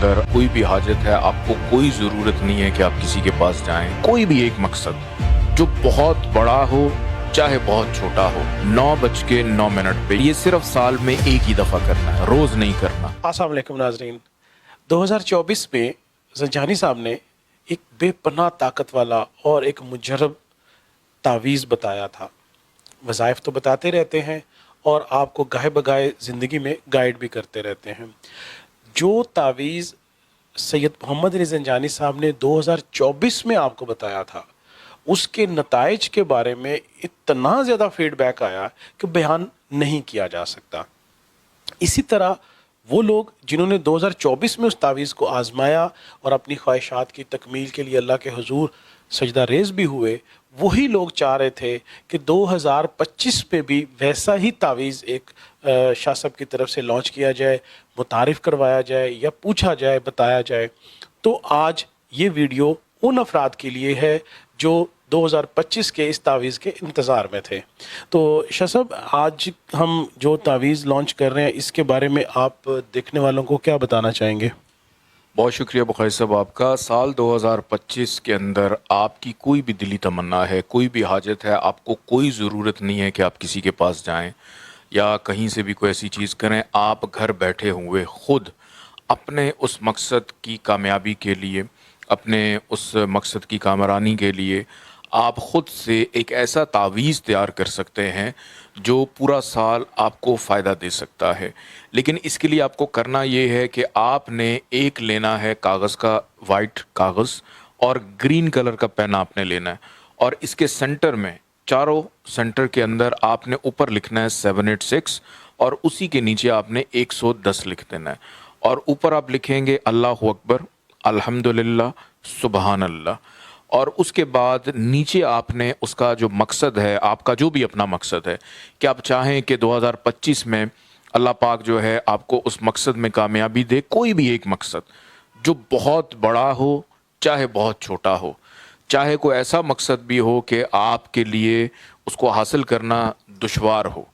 अंदर कोई भी हाजत है, आपको कोई ज़रूरत नहीं है कि आप किसी के पास जाएं। कोई भी एक मकसद जो बहुत बड़ा हो चाहे बहुत छोटा हो, 9:09 पे, ये सिर्फ साल में एक ही दफ़ा करना है, रोज़ नहीं करना। अस्सलाम वालेकुम नाज़रीन। 2024 में ज़ंजानी साहब ने एक बेपनाह ताकत वाला और एक मुजर्रब तावीज़ बताया था। वज़ाइफ तो बताते रहते हैं और आपको गाहे बगाए ज़िंदगी में गाइड भी करते रहते हैं। जो तावीज़ सैयद मोहम्मद अली ज़ंजानी साहब ने 2024 में आपको बताया था, उसके नताइज के बारे में इतना ज़्यादा फीडबैक आया कि बयान नहीं किया जा सकता। इसी तरह वो लोग जिन्होंने 2024 में उस तावीज़ को आज़माया और अपनी ख्वाहिशात की तकमील के लिए अल्लाह के हुजूर सजदा रेज़ भी हुए, वही लोग चाह रहे थे कि 2025 पे भी वैसा ही तावीज़ एक शाह साहब की तरफ से लॉन्च किया जाए, मुतारिफ़ करवाया जाए या पूछा जाए, बताया जाए। तो आज ये वीडियो उन अफराद के लिए है जो 2025 के इस तावीज़ के इंतज़ार में थे। तो शाह साहब, आज हम जो तावीज़ लॉन्च कर रहे हैं, इसके बारे में आप देखने वालों को क्या बताना चाहेंगे? बहुत शुक्रिया बुखारी साहब आपका। साल 2025 के अंदर आपकी कोई भी दिली तमन्ना है, कोई भी हाजत है, आपको कोई ज़रूरत नहीं है कि आप किसी के पास जाएं या कहीं से भी कोई ऐसी चीज़ करें। आप घर बैठे हुए खुद अपने उस मकसद की कामयाबी के लिए, अपने उस मकसद की कामरानी के लिए आप ख़ुद से एक ऐसा तावीज़ तैयार कर सकते हैं जो पूरा साल आपको फ़ायदा दे सकता है। लेकिन इसके लिए आपको करना ये है कि आपने एक लेना है कागज़ का, वाइट कागज़, और ग्रीन कलर का पेन आपने लेना है, और इसके सेंटर में, चारों सेंटर के अंदर आपने ऊपर लिखना है 786 और उसी के नीचे आपने 110 लिख देना है। और ऊपर आप लिखेंगे अल्लाहु अकबर, अल्हम्दुलिल्लाह, सुबहान अल्लाह। और उसके बाद नीचे आपने उसका जो मकसद है, आपका जो भी अपना मकसद है, कि आप चाहें कि 2025 में अल्लाह पाक जो है आपको उस मकसद में कामयाबी दे। कोई भी एक मकसद जो बहुत बड़ा हो चाहे बहुत छोटा हो, चाहे कोई ऐसा मकसद भी हो कि आपके लिए उसको हासिल करना दुश्वार हो,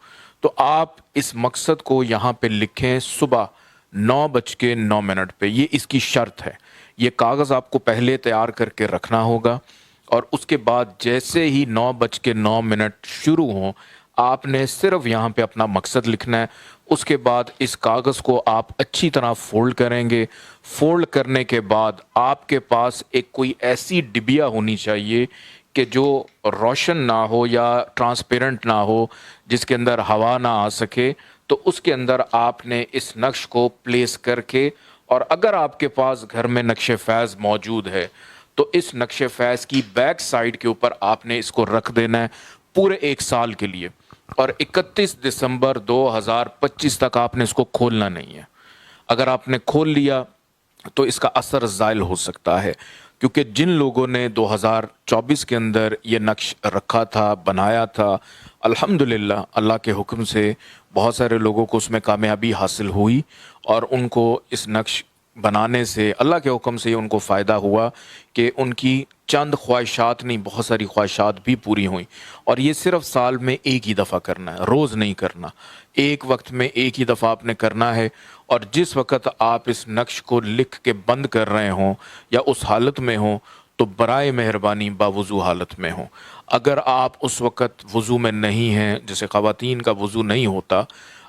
तो आप इस मकसद को यहाँ पे लिखें सुबह 9:09 पे। ये इसकी शर्त है। ये कागज़ आपको पहले तैयार करके रखना होगा और उसके बाद जैसे ही 9:09 शुरू हों, आपने सिर्फ यहाँ पे अपना मकसद लिखना है। उसके बाद इस कागज़ को आप अच्छी तरह फ़ोल्ड करेंगे। फ़ोल्ड करने के बाद आपके पास एक कोई ऐसी डिबिया होनी चाहिए कि जो रोशन ना हो या ट्रांसपेरेंट ना हो, जिसके अंदर हवा ना आ सके। तो उसके अंदर आपने इस नक्श को प्लेस करके, और अगर आपके पास घर में नक्शे फैज़ मौजूद है तो इस नक्शे फैज़ की बैक साइड के ऊपर आपने इसको रख देना है पूरे एक साल के लिए, और 31 दिसंबर 2025 तक आपने इसको खोलना नहीं है। अगर आपने खोल लिया तो इसका असर ज़ाइल हो सकता है, क्योंकि जिन लोगों ने 2024 के अंदर ये नक्श रखा था, बनाया था, अल्हम्दुलिल्लाह अल्लाह के हुक्म से बहुत सारे लोगों को उसमें कामयाबी हासिल हुई और उनको इस नक्श बनाने से अल्लाह के हुक्म से उनको फ़ायदा हुआ कि उनकी चंद ख्वाहिशात नहीं, बहुत सारी ख्वाहिशात भी पूरी हुई। और ये सिर्फ साल में एक ही दफ़ा करना है, रोज़ नहीं करना। एक वक्त में एक ही दफ़ा आपने करना है, और जिस वक़्त आप इस नक्श को लिख के बंद कर रहे हों या उस हालत में हों, तो बराए मेहरबानी बावुज़ू हालत में हों। अगर आप उस वक़्त वज़ू में नहीं हैं, जैसे ख़वातीन का वज़ू नहीं होता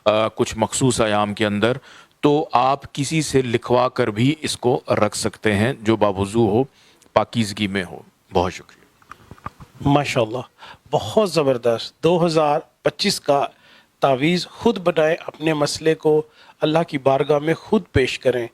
कुछ मख़सूस अयाम के अंदर, तो आप किसी से लिखवा कर भी इसको रख सकते हैं जो बावुज़ू हो, पाकीज़गी में हो। बहुत शुक्रिया। माशाल्लाह, बहुत ज़बरदस्त। 2025 का तावीज़ खुद बनाएं, अपने मसले को अल्लाह की बारगाह में खुद पेश करें।